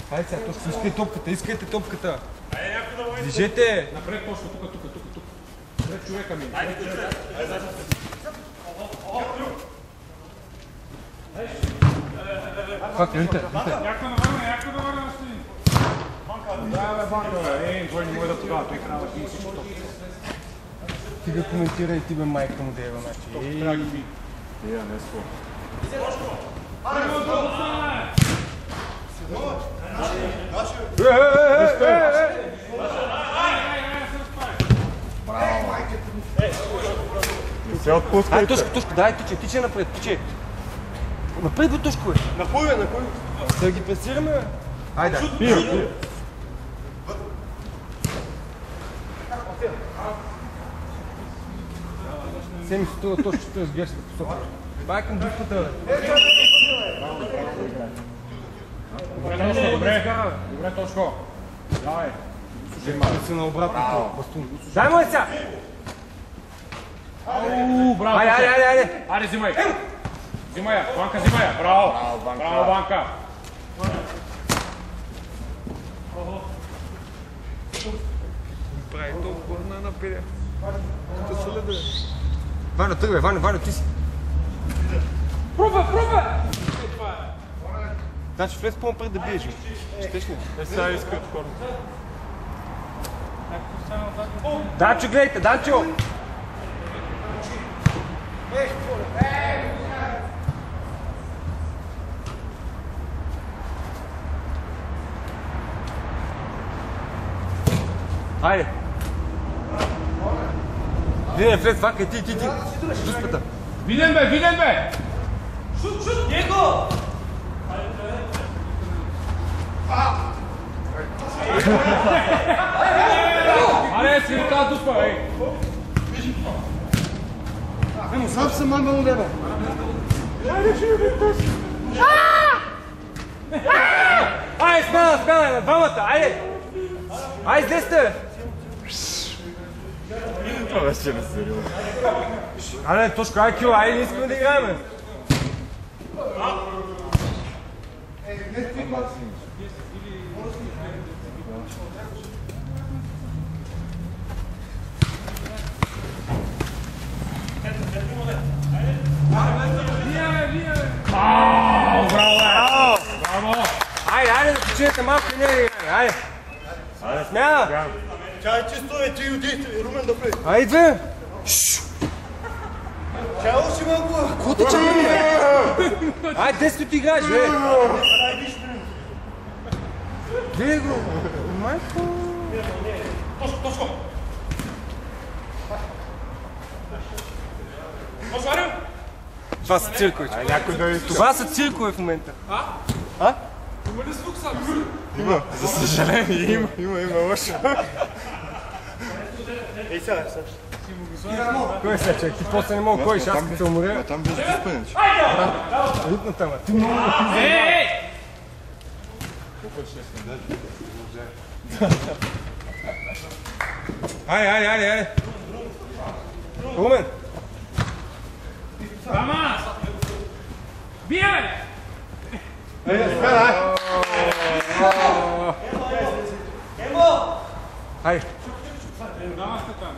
Хайде сега, точно искайте топката, искайте топката. Движете! Напред точно, тук. Пред човека ми. Как, вижте? Яко да върне, Настин. Да, бе, банка, бе. Той не може да подава, той трябва да пие всичко топ. Ти го коментирай, ти бе майка му да ева, значи. Трябва да ги пи. Не сво. Се отпускайте. Ай, Тошко, дай, тиче напред, тиче. Напред, бе, Тошко, бе. На кой? Да ги пресираме, бе. Айде. Пия. Семи се това Тошко, ще разгледаш да посока. Бай към дупката, бе. Добре, Тошко. Давай. Вземай се на обратното. Дай му сега! Браво, Айде! Айде, взимай. Взимай я, Банка, взимай я. Браво. Браво, Банка. Прави толкова на напиля. Тук се леда. Вано, тръгвай, Вано, ти си. Пробва! Значи влез по-напред да биеш. Щеш ли? Сега иска откорно. Данчо, гледайте, Данчо! Хайде! Виден, влез, вакай, ти! Дуспата! Виден бе! Шут! Него! Аре, си тази дуспа, ей! Емо, сам съм мама му деба! Айде, смяна, на двамата, айде! Айде, излезте! Това беше несериозно. Айде, Тошко, айде, Кило, айде, не искаме да играем! Браво! Айде, да починете малко и не да играем, айде! Смяна! Чай чисто е, ти оди, Румен да прави. Айде! Чай още малко. Какво те чакаме, бе? Айде, 10 ти играеш, бе! Гледай го! Майко! Тошко! Пожарил? Това са циркове. Някой да е тук. Това са циркове в момента. Има ли звук сам? Има, за съжаление, има лошо. Ей сега. Кой е сега, човек? Ти после не мога ходиш, аз като се уморя. Там без диспенеч. Ритната, ма. Ти много да пизда. Айде. Румен. Рама! Бие! Айде. Дама сте там.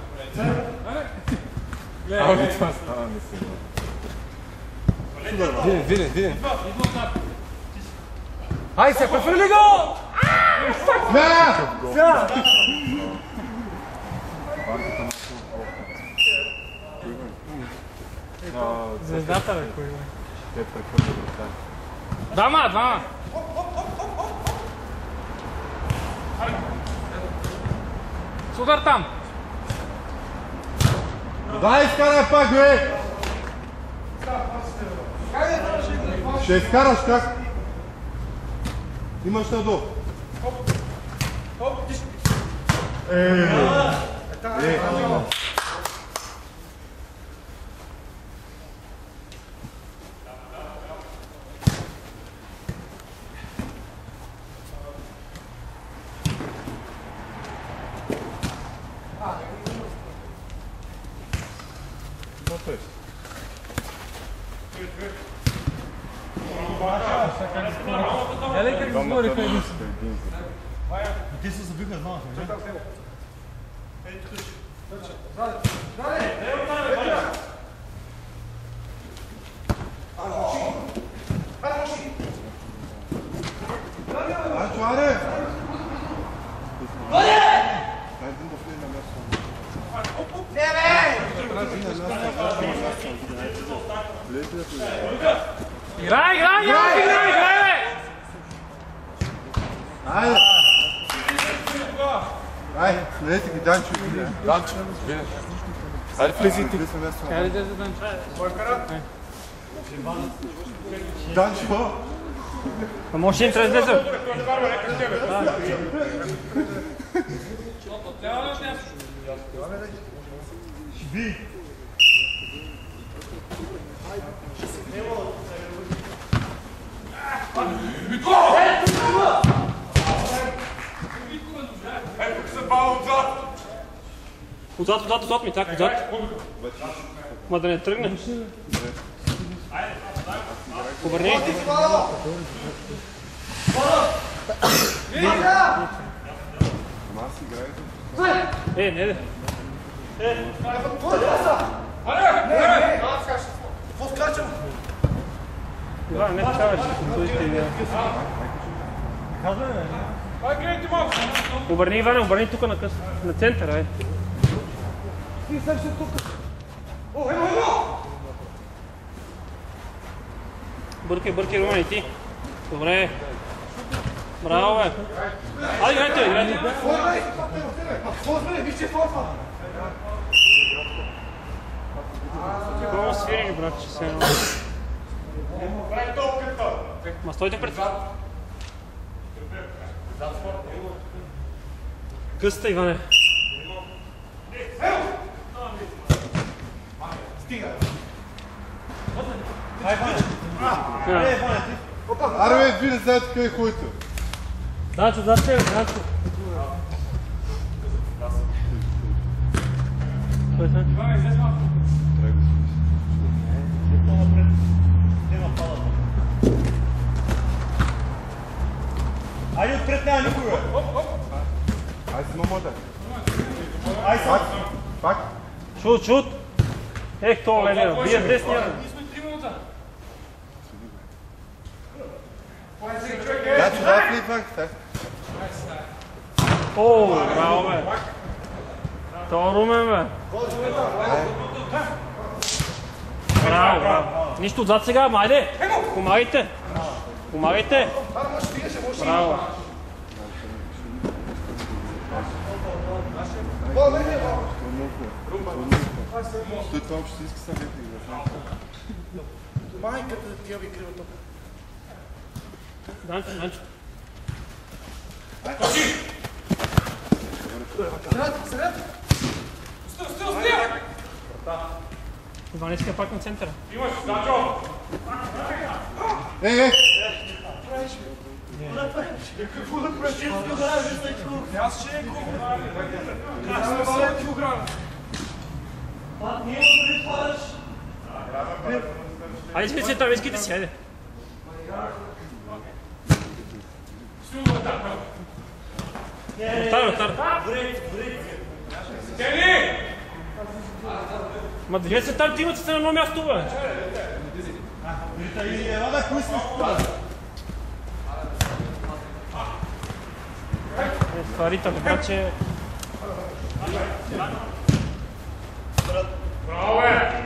Това стана несериозно. Виден. Айде се, префърли го! Сега! Звездата, бе, кой е? Те прехвърля врата. Двама! Судар там! Дай, изкарай пак, бе! Ще изкараш как? Имаш надолу. Еле как говори кой мисли. Ти се забига, знаеш, не? Анчо, аре! Играй, бе! Айде! Айде, следете ги, Данчо. Данчо, вие. Айде влизайте. Хайде да задам. Данчо! А може им трябва да излезем? Отзад ми, так, отзад. Ма да не тръгне. Обърни. Не де. Иван, не чаваш. Обърни, Иване, обърни тук на къс. На центъра, е. Бъркай, Румен, и ти. Добре. Браво, бе. Айде, играйте. Какво свири, брат, че се едно? Ма стойте пред. Къста, Иване. Аре, бе, вие не знаете къде ходите. Данчо, зад тебе, Данчо. Кой сме? Айде отпред няма никой, бе! Айде си мамота. Айде сам! Пак. Шут! Ех, това леле, бие десния. Данчо, дай ли пак? О, браво, бе. Това Румен, бе. Браво. Нищо отзад сега, майде. Помагайте. Браво. Той това общински съветник. Майката да ти я ви крива тук. Данчо. Сред! Иван иска пак на центъра. Ей! Какво да правиш? Аз ще е килограм. Ние да падаш. Айде сме центъра, искайте си, айде. Отар. Ма движете се там, ти имате се на едно място, бе. Ела да пуснеш това. Това Рита, обаче... Браво, бе!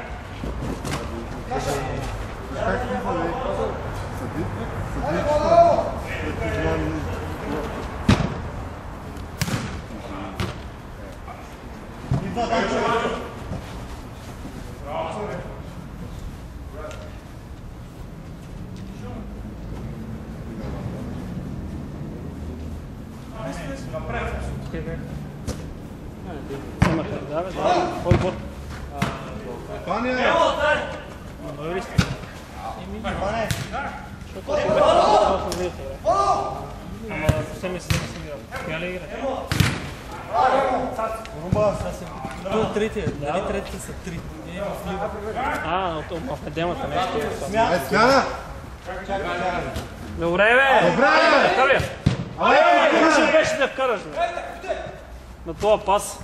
Отбор. Пане! Добре сте. Ама съвсем не се играл. Коя ли игра? Румба! Това е третия. Дали третите са три? В неделната нещо. Ай, смяна! Добре, бе! Добре, бе! Ще беше да вкараш, бе. На това пас.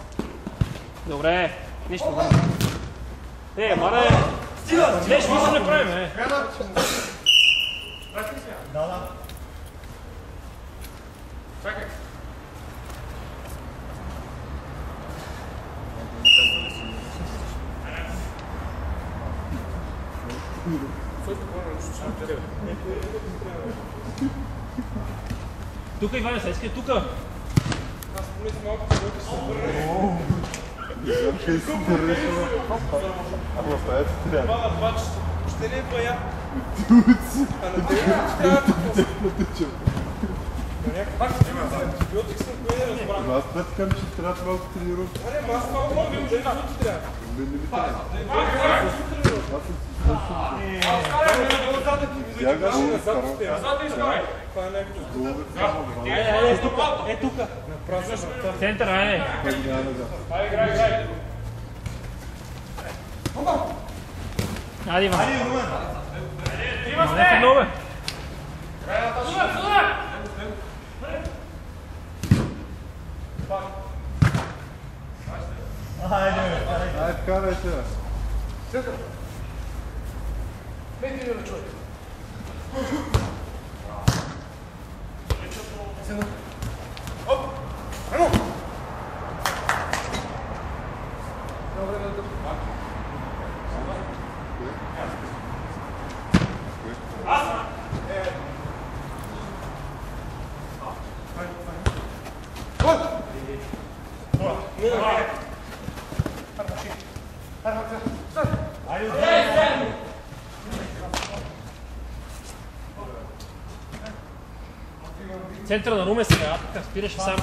Добре, нищо. Маре! Нещо нищо не правим, бе. Да. Чакай. Тука, Иване, са иска тука. Аз помня малко, който се върне. Как се върнеш? Ама това е трябва. Това на пачето. Ще не е бая. А на тебе ще трябва да пак има за антибиотик съм, кое не разбрам. Аз пъткам, че трябва малко тренирам. Аз малко мога да ми минути трябва. Не ми трябва. Е тука. Център, айде. Айде, Иван. Нека нове. Айде, вкарай се. Центъра на Руме сега, така спираше сам.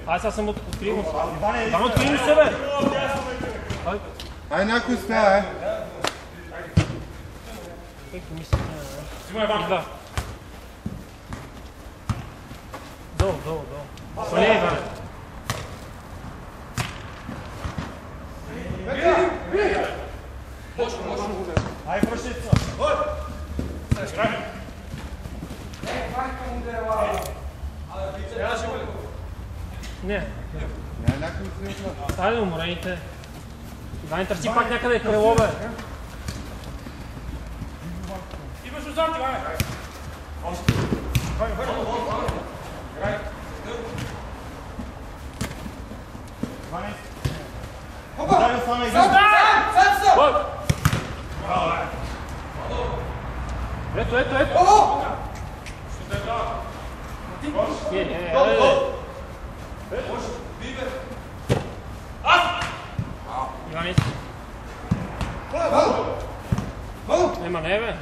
Аз съм открил. Иван, открил ли се, бе? Ай, някой смя, ай. Както мисля, Взимай, Иван. да. Долу. Свали, Иван. Ай, пръщица! Не. Някой смя. Айде, уморените. Иван, търси пак някъде крило, бе. Имаш отзад, Иване. Ето. Иванец. Нема не, бе.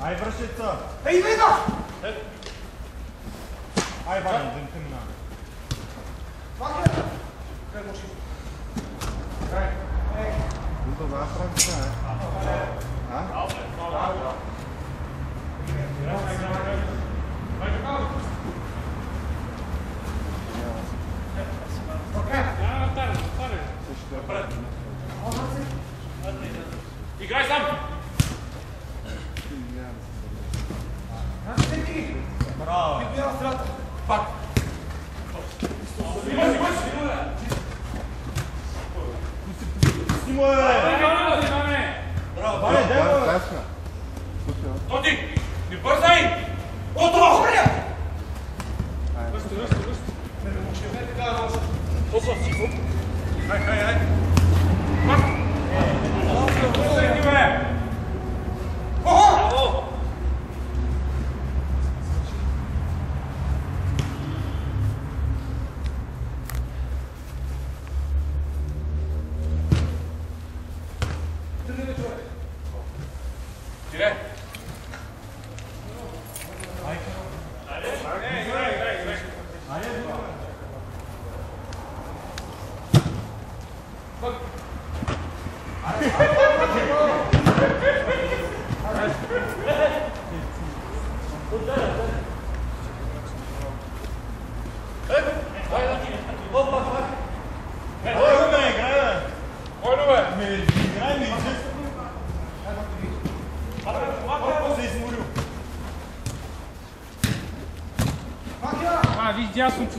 Ай, връщица! Ей, вида! Ай, Ваня, да не те минава. Това правда, Играй сам! Браво! Пак! Симо е! Браво, Ваня, дай го! Тясна. Тоти! Не бързай! Готово! Хай! Пак! Бързай, бе!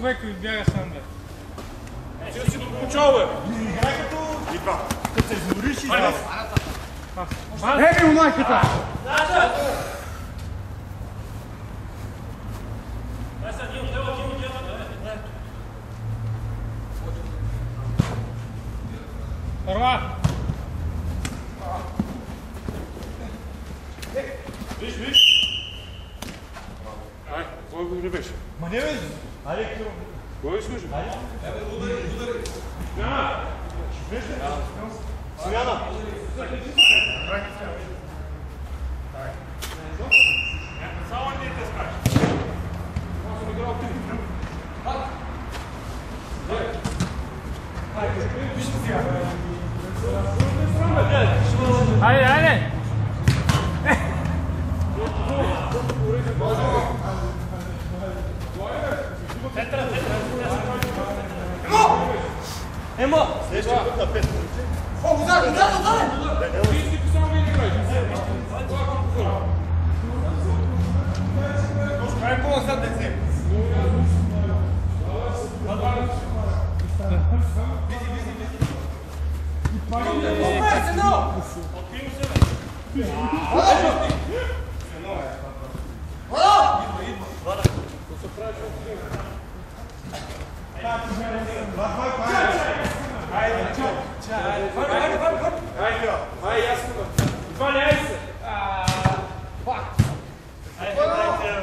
човека ви бяга сам, бе. Ти си го получал, бе. Играй като... И два. Като се измориш и два. Еби му майката! Първа! Виж! Ай, кой го не беше? Ма не бе! Айде, Киро. Кой е служи? Удари! Смяна! Само не те скачи. Аз съм играл ти. Айде, айде! Емо! Следващия път на 5. Ти си само не играй. Ай, по назад не се. Ай, ясно. Валяй се.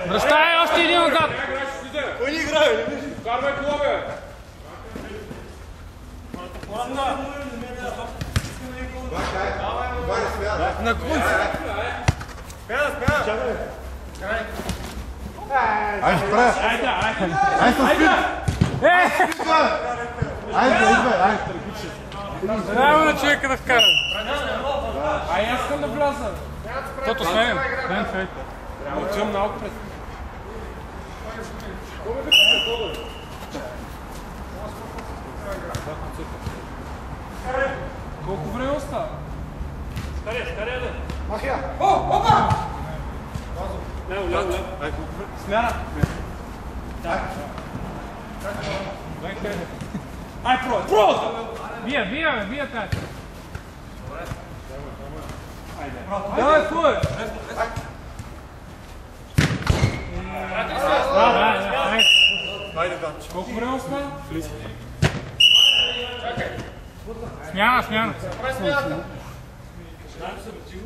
Връщай още един отзад! Кой ни играе? Карвай кола, бе. На кун се. Спяна. Айде, спра. Айде, спи. Айде. Трябва на човека да вкара. Ай, аз искам да вляза. Тото сменен. Отивам на окред. Колко време остава? Скария, бе! Махия! Опа! Ляво. Смяна. Ай, про! Вие тази! Давай, фуй! Айде, Данчо. Колко време остава? Смяна!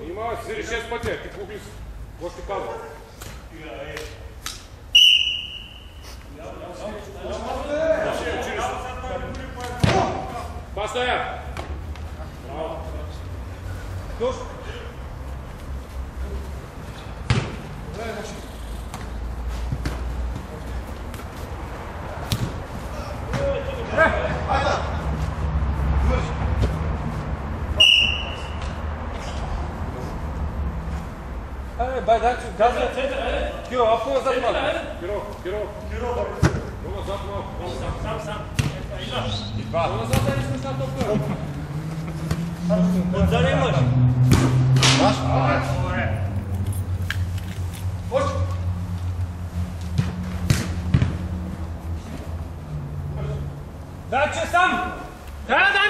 Има, си 6 пъти, ти погли си. Какво ще казва? Паса я! Душ! Бай, Данчо, газва център, Киро, а по-назад малко. Киро. По-назад малко. Сам. По-назад да не сме на топка. Отзад имаш! Данчо сам! Данчо!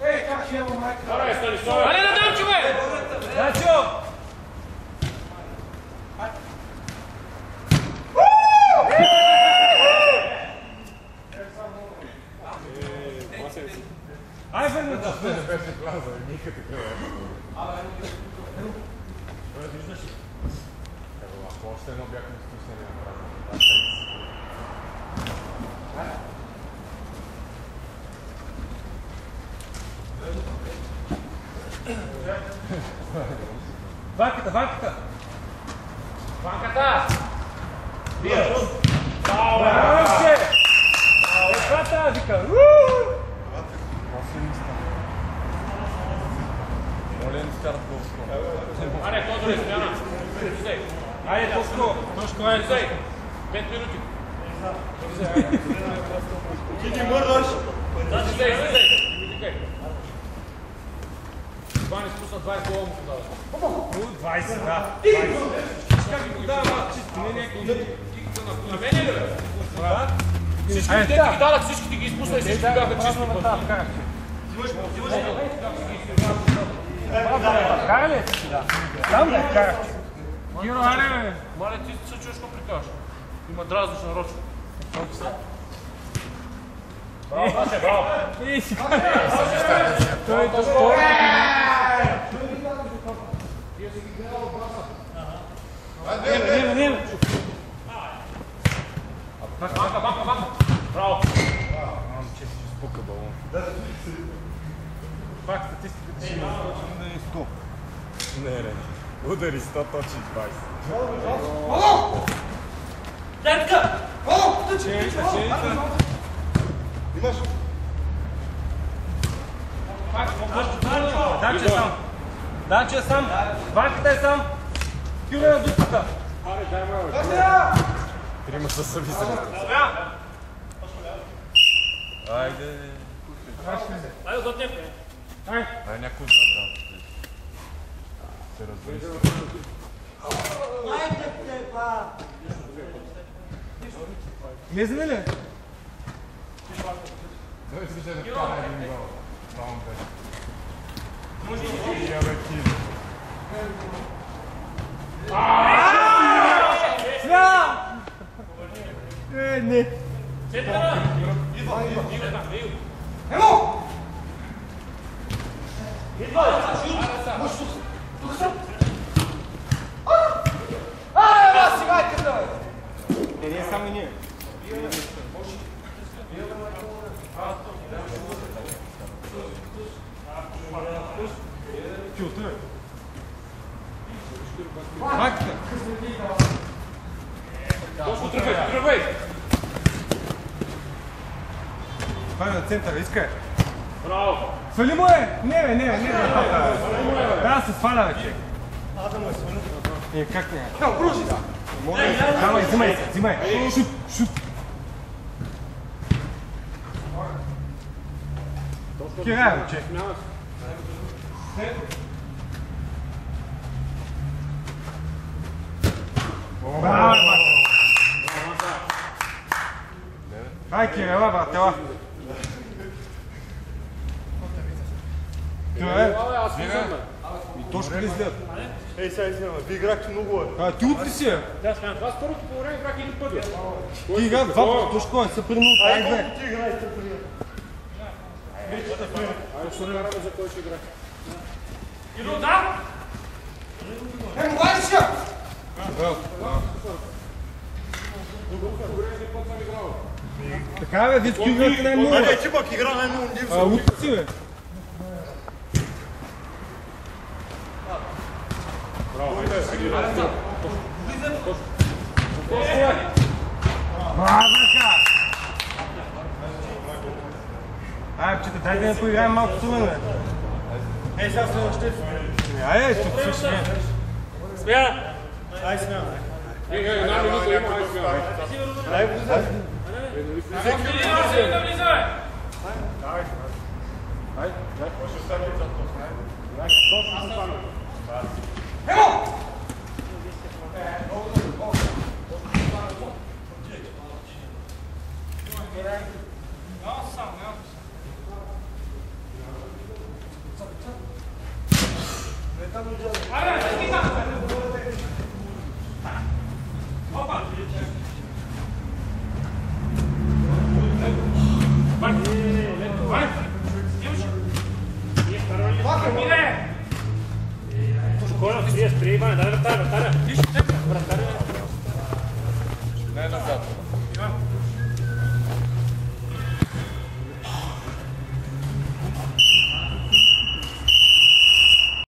Ей, как ще има майка? Давай, Станислава! Али на Данчо, бе! Данчо! Ай, върна! Още едно бяхме изпуснали на правилно. Ванката! Вие! Браво! Екрата, вика! Моля да скарат по-скоро. Аре, Тодоре, смяна! Айде, по-скоро! Айде, 5 минути! Ти ги мърдаш! Излезай! Вани спусна 20 гола му подава. 20, да. Как ги подава, чисто, не някакви. На мен ли бе? Всички дете ги дадах, всички ги изпусна и всички бяха чисти. Кара ли? Там ли? Кара. Киро, аре бе. Мале, ти се чуеш какво прикажеш? Има дразниш нарочно. Браво, браво. И си той то. Не. Бака. Браво. Че си спука балон. Пак статистиката си има. Да е 100. Не. Удари 100, точи 20. Детка! Имаш? Данче сам. Ванката е сам. Кюре на дупката. Трима са съвисали. Айде. Айде, отдотнем. Ай, някой да. Се развали. Айде, па! Мезне ли? Той се да вкара един гол. Само бе. Я бе киди. Не. Не само ние. Ванката. Тръгвай. Това е на центъра, искай. Браво. Свали му е! Не. Да се сваля, бе, човек. Как не? Да, бруши да. Давай, взимай. Шут. Кирай, бе, човек. Браво, ай, Кирила, братела. Аз виждам, бе. Точно ли след? Ей, сега извинявай, ви играхте много е. Ти от ли си? Да, смятам, това с първото по време играх един път. Ти игра два пъти, точно са при минута. Айде. Ти играете при. Айде, ще не рада за кой ще играе. Иду, да! Така бе, вие играте най-много. Айде, ти пък игра най-много. От си бе. Чета, дай да не поиграем малко с мен, бе. Ей, сега се още. Айде, тук също не. Смяна! Ай, смяна. Една минута има, ай смяна. Ай, влизай. Влизай! Коля, вие спри, Иване, дай вратаря.